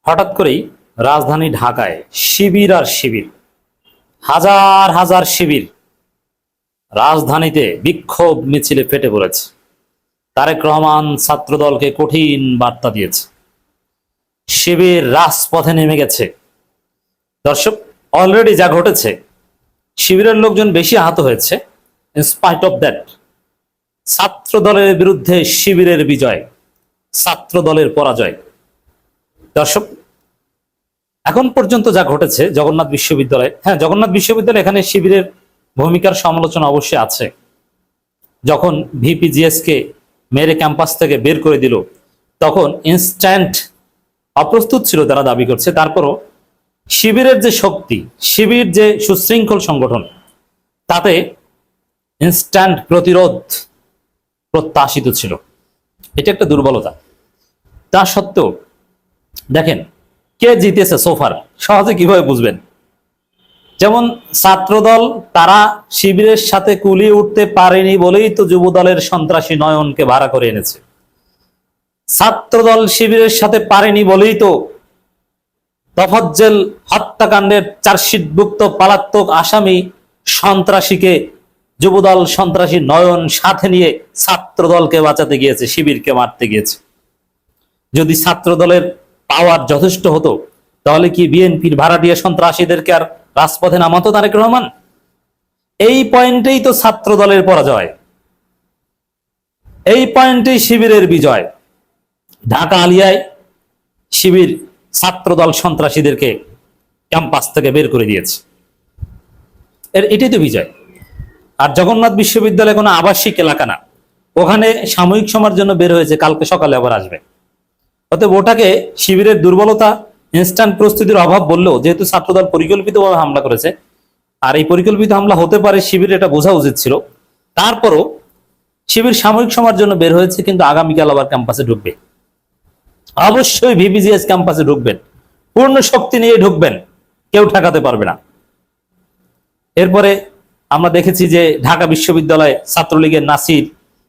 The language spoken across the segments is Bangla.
হঠাৎ করেই রাজধানী ঢাকায় শিবির আর শিবির, হাজার হাজার শিবির রাজধানীতে বিক্ষোভ মিছিলে ফেটে পড়েছে। তারেক রহমান ছাত্রদলকে কঠিন বার্তা দিয়েছে, শিবির রাজপথে নেমে গেছে। দর্শক, অলরেডি যা ঘটেছে, শিবিরের লোকজন বেশি আহত হয়েছে। ইনস্পাইট অফ দ্যাট, ছাত্র দলের বিরুদ্ধে শিবিরের বিজয়, ছাত্র দলের পরাজয়। দর্শক, এখন পর্যন্ত যা ঘটেছে জগন্নাথ বিশ্ববিদ্যালয়, জগন্নাথ বিশ্ববিদ্যালয়, এখানে শিবিরের ভূমিকার সমালোচনা অবশ্যই আছে। যখন ভিপিজিএস কে মেরে ক্যাম্পাস থেকে বের করে দিল, তখন ইনস্ট্যান্ট অপ্রস্তুত ছিল তারা দাবি করছে। তারপরও শিবিরের যে শক্তি, শিবির যে সুশৃঙ্খল সংগঠন, তাতে ইনস্ট্যান্ট প্রতিরোধ প্রত্যাশিত ছিল। এটা একটা দুর্বলতা। তা সত্ত্বেও দেখেন কে জিতেছে সোফার, সহজে কিভাবে বুঝবেন। যেমন ছাত্রদল, তারা শিবিরের সাথে কুলিয়ে উঠতে পারেনি বলেই তো যুব দলের সন্ত্রাসী নয়নকে ভাড়া করে এনেছে। ছাত্রদল শিবিরের সাথে পারেনি বলেই তো তফজ্জল হত্যাকাণ্ডের চার্জশিটভুক্ত পলাতক আসামি সন্ত্রাসীকে যুবদল সন্ত্রাসী নয়ন সাথে নিয়ে ছাত্রদলকে বাঁচাতে গিয়েছে, শিবিরকে মারতে গিয়েছে। যদি ছাত্রদলের পাওয়ার যথেষ্ট হতো, তাহলে কি বিএনপির ভাড়াটিয়া সন্ত্রাসীদেরকে আর রাজপথে নামাতো তারেক রহমান? এই পয়েন্টেই তো ছাত্র দলের পরাজয়, এই পয়েন্টেই শিবিরের বিজয়। ঢাকা আলিয়ায় শিবির ছাত্রদল সন্ত্রাসীদেরকে ক্যাম্পাস থেকে বের করে দিয়েছে, এটাই তো বিজয়। আর জগন্নাথ বিশ্ববিদ্যালয় কোনো আবাসিক এলাকা না, ওখানে সাময়িক সময়ের জন্য বের হয়েছে, কালকে সকালে আবার আসবে। অতএব ওটাকে শিবিরের দুর্বলতা, ইনস্ট্যান্ট প্রস্তুতির অভাব বললেও, যেহেতু ছাত্রদল পরিকল্পিতভাবে হামলা করেছে, আর এই পরিকল্পিত হামলা হতে পারে, শিবির এটা বোঝা উচিত ছিল। তারপরও শিবির সাময়িক সময়ের জন্য বের হয়েছে, কিন্তু আগামীকাল আবার ক্যাম্পাসে ঢুকবে। অবশ্যই ভিপিজিএস ক্যাম্পাসে ঢুকবেন, পূর্ণ শক্তি নিয়ে ঢুকবেন, কেউ ঠেকাতে পারবে না। এরপরে আমরা দেখেছি যে ঢাকা বিশ্ববিদ্যালয়ে ছাত্রলীগের নাসির,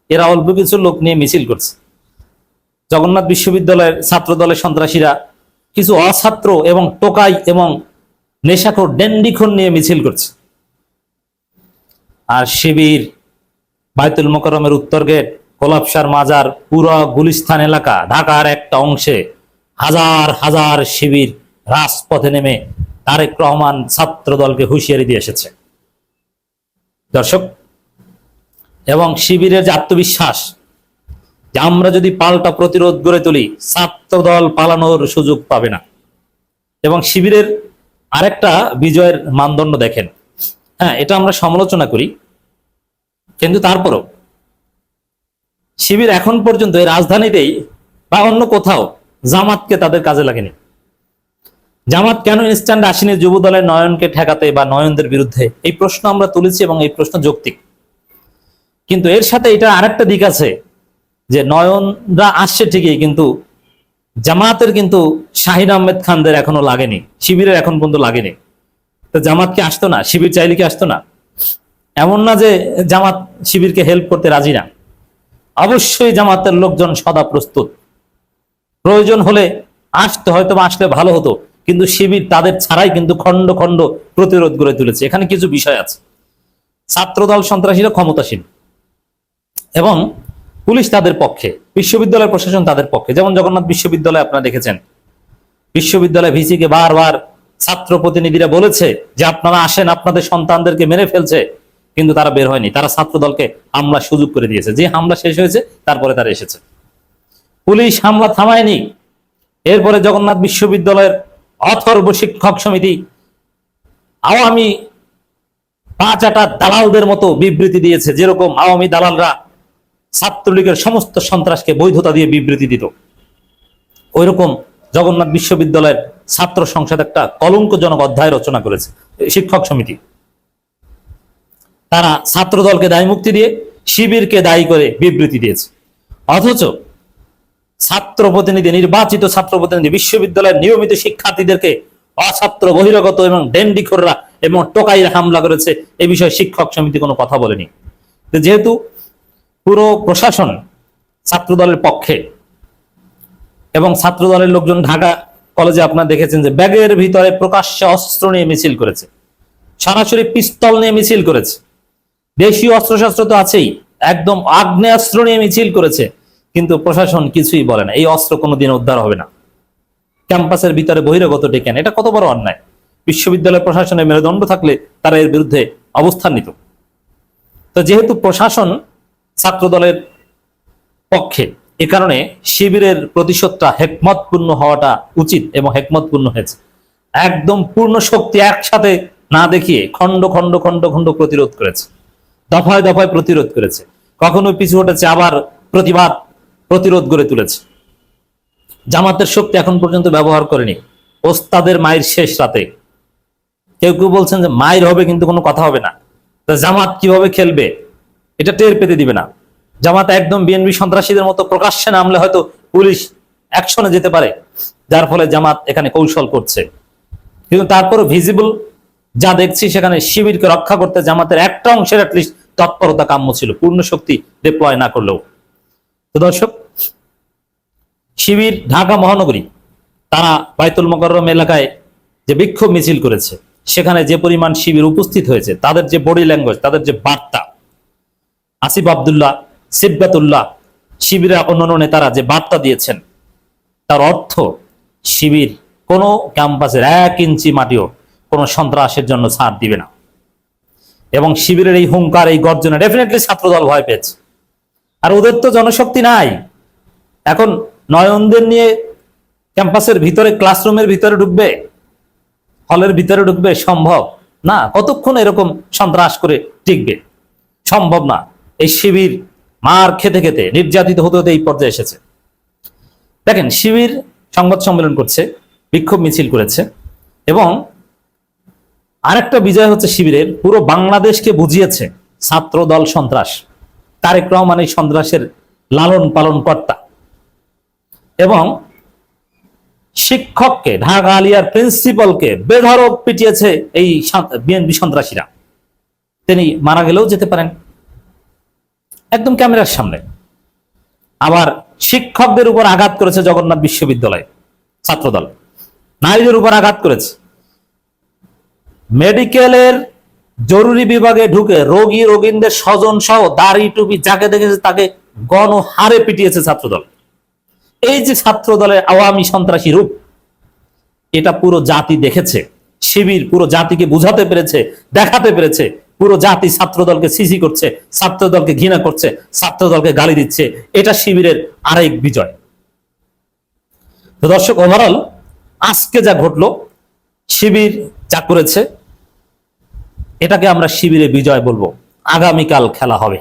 এরা অল্প কিছু লোক নিয়ে মিছিল করছে। জগন্নাথ বিশ্ববিদ্যালয়ের ছাত্র দলের সন্ত্রাসীরা কিছু অছাত্র এবং টোকাই এবং নেশাখোর ডেন্ডিখোর নিয়ে মিছিল করছে। আর শিবির বায়তুল মোকাররমের উত্তর গেট, গোলাপশার মাজার, পুরো গুলিস্তান এলাকা, ঢাকার একটা অংশে হাজার হাজার শিবির রাজপথে নেমে তারেক রহমান ছাত্র দলকে হুঁশিয়ারি দিয়ে এসেছে। দর্শক, এবং শিবিরের যে আত্মবিশ্বাস যে আমরা যদি পাল্টা প্রতিরোধ গড়ে তুলি, ছাত্রদল পালানোর সুযোগ পাবে না। এবং শিবিরের আরেকটা বিজয়ের মানদণ্ড দেখেন, এটা আমরা সমালোচনা করি, কিন্তু তারপরও শিবির এখন পর্যন্ত এই রাজধানীতেই বা অন্য কোথাও জামাতকে তাদের কাজে লাগেনি। জামাত কেন ইনস্ট্যান্ট আসেনি যুব দলের নয়নকে ঠেকাতে বা নয়নদের বিরুদ্ধে? এই প্রশ্ন আমরা তুলেছি এবং এই প্রশ্ন যৌক্তিক। কিন্তু এর সাথে এটা আরেকটা দিক আছে যে নয়নরা আসছে ঠিকই, কিন্তু জামাতের কিন্তু শাহিন আহমেদ খানদের এখনো লাগেনি, শিবিরের এখন পর্যন্ত লাগেনি। তো জামাত কি আসতো না? শিবির চাইলে কি আসতো না? এমন না যে জামাত শিবিরকে হেল্প করতে রাজি না। অবশ্যই জামাতের লোকজন সদা প্রস্তুত, প্রয়োজন হলে আসতে, হয়তো আসলে ভালো হতো, কিন্তু শিবির তাদের ছাড়াই কিন্তু খন্ড খন্ড প্রতিরোধ গড়ে তুলেছে। এখানে কিছু বিষয় আছে। ছাত্রদল সন্ত্রাসীরা ক্ষমতাসীন এবং পুলিশ তাদের পক্ষে, বিশ্ববিদ্যালয়ের প্রশাসন তাদের পক্ষে। যেমন জগন্নাথ বিশ্ববিদ্যালয়ে আপনারা দেখেছেন, বিশ্ববিদ্যালয় ভিসিকে বারবার ছাত্র প্রতিনিধিরা বলেছে যে আপনারা আসেন, আপনাদের সন্তানদেরকে মেরে ফেলছে, কিন্তু তারা বের হয়নি। তারা ছাত্র দলকে হামলা সুযোগ করে দিয়েছে। যে হামলা শেষ হয়েছে, তারপরে তারা এসেছে। পুলিশ হামলা থামায়নি। এরপরে জগন্নাথ বিশ্ববিদ্যালয়ের অথর্ব শিক্ষক সমিতি আওয়ামী পাঁচাটা দালালদের মতো বিবৃতি দিয়েছে, যেরকম আওয়ামী দালালরা ছাত্রলীগের সমস্ত সন্ত্রাসকে বৈধতা দিয়ে বিবৃতি দিত, ওইরকম জগন্নাথ বিশ্ববিদ্যালয়ের ছাত্র সংসদ একটা কলঙ্কজনক অধ্যায় রচনা করেছে শিক্ষক সমিতি। তারা ছাত্র দলকে দায়ী মুক্তি দিয়ে শিবিরকে দায়ী করে বিবৃতি দিয়েছে। অথচ ছাত্র প্রতিনিধি, নির্বাচিত ছাত্র প্রতিনিধি, বিশ্ববিদ্যালয়ের নিয়মিত শিক্ষার্থীদেরকে অছাত্র, বহিরাগত এবং ডেন্ডিখোররা এবং টোকাইরা হামলা করেছে, এ বিষয়ে শিক্ষক সমিতি কোনো কথা বলেনি। যেহেতু পুরো প্রশাসন ছাত্র দলের পক্ষে এবং ছাত্র দলের লোকজন ঢাকা কলেজে আপনারা দেখেছেন যে ব্যাগের ভিতরে প্রকাশ্যে অস্ত্র নিয়ে মিছিল করেছে, সরাসরি পিস্তল নিয়ে মিছিল করেছে, দেশীয় অস্ত্রশস্ত্র তো আছেই, একদম আগ্নেয়াস্ত্র নিয়ে মিছিল করেছে, কিন্তু প্রশাসন কিছুই বলে না। এই অস্ত্র কোনোদিন উদ্ধার হবে না। ক্যাম্পাসের ভিতরে বহিরাগত ডেকেন, এটা কত বড় অন্যায়। বিশ্ববিদ্যালয় প্রশাসনের মেরুদণ্ড থাকলে তারা এর বিরুদ্ধে অবস্থান নিত। তো যেহেতু প্রশাসন ছাত্র দলের পক্ষে, এ কারণে শিবিরের প্রতিশোধটা হেকমতপূর্ণ হওয়াটা উচিত এবং হেকমতপূর্ণ হয়েছে। একদম পূর্ণ শক্তি একসাথে না দেখিয়ে খণ্ড খণ্ড খণ্ড খণ্ড প্রতিরোধ করেছে, দফায় দফায় প্রতিরোধ করেছে, কখনো পিছু হটেছে, আবার প্রতিবাদ প্রতিরোধ গড়ে তুলেছে। জামাতের শক্তি এখন পর্যন্ত ব্যবহার করেনি। ওস্তাদের মায়ের শেষ রাতে কেউ কেউ বলছেন যে মায়ের হবে কিন্তু কোনো কথা হবে না, তা জামাত কিভাবে খেলবে এটা টের পেতে দিবে না। জামাত একদম বিএনপি সন্ত্রাসীদের মতো প্রকাশ্যে নামলে হয়তো পুলিশ অ্যাকশনে যেতে পারে, যার ফলে জামাত এখানে কৌশল করছে। কিন্তু তারপরও ভিজিবল যা দেখছি সেখানে শিবিরকে রক্ষা করতে জামাতের একটা অংশের অ্যাটলিস্ট তৎপরতা কাম্য ছিল, পূর্ণ শক্তি ডিপ্লয় না করলেও। তো দর্শক, শিবির ঢাকা মহানগরী তারা বায়তুল মোকাররম এলাকায় যে বিক্ষোভ মিছিল করেছে, সেখানে যে পরিমাণ শিবির উপস্থিত হয়েছে, তাদের যে বডি ল্যাঙ্গুয়েজ, তাদের যে বার্তা, আসিফ আব্দুল্লাহ, সিবগাতুল্লাহ, শিবিরের অন্যান্য নেতারা যে বার্তা দিয়েছেন, তার অর্থ শিবির কোনো ক্যাম্পাসের 1 ইঞ্চি মাটিও কোনো সন্ত্রাসের জন্য ছাড় দিবে না। এবং শিবিরের এই হুঙ্কার, এই গর্জনে ডেফিনেটলি ছাত্রদল ভয় পেয়েছে। আর ওদের তো জনশক্তি নাই। এখন নয়নদের নিয়ে ক্যাম্পাসের ভিতরে, ক্লাসরুমের ভিতরে ঢুকবে, হলের ভিতরে ঢুকবে? সম্ভব না। কতক্ষণ এরকম সন্ত্রাস করে টিকবে? সম্ভব না। এই শিবির মার খেতে খেতে, নির্যাতিত হতে হতে এই পর্যায়ে এসেছে। দেখেন, শিবির সংবাদ সম্মেলন করছে, বিক্ষোভ মিছিল করেছে, এবং আরেকটা বিজয় হচ্ছে শিবিরের, পুরো বাংলাদেশকে বুঝিয়েছে ছাত্র দল সন্ত্রাস। তারেক রহমান এই সন্ত্রাসের লালন পালন কর্তা। এবং শিক্ষককে, ঢাকা আলিয়ার প্রিন্সিপালকে বেধড়ক পিটিয়েছে এই বিএনপি সন্ত্রাসীরা। তিনি মারা গেলেও যেতে পারেন একদম ক্যামেরার সামনে। আবার শিক্ষকদের উপর আঘাত করেছে জগন্নাথ বিশ্ববিদ্যালয় ছাত্রদল, নারীদের উপর আঘাত করেছে। মেডিকেলের জরুরি বিভাগে ঢুকে রোগী রোগীদের স্বজন সহ দাড়ি টুপি যাকে দেখেছে তাকে গণহারে পিটিয়েছে ছাত্রদল। এই যে ছাত্রদলের আওয়ামী সন্ত্রাসী রূপ, এটা পুরো জাতি দেখেছে। শিবির পুরো জাতিকে বুঝাতে পেরেছে, দেখাতে পেরেছে পুরো জাতি ছাত্রদলকে সিসি করছে, ছাত্রদলকে ঘৃণা করছে, ছাত্রদলকে গালি দিচ্ছে। এটা শিবিরের আরেক বিজয়। তো দর্শক, ওভারঅল আজকে যা ঘটলো, শিবির যা করেছে, এটাকে আমরা শিবিরে বিজয় বলবো। আগামীকাল খেলা হবে।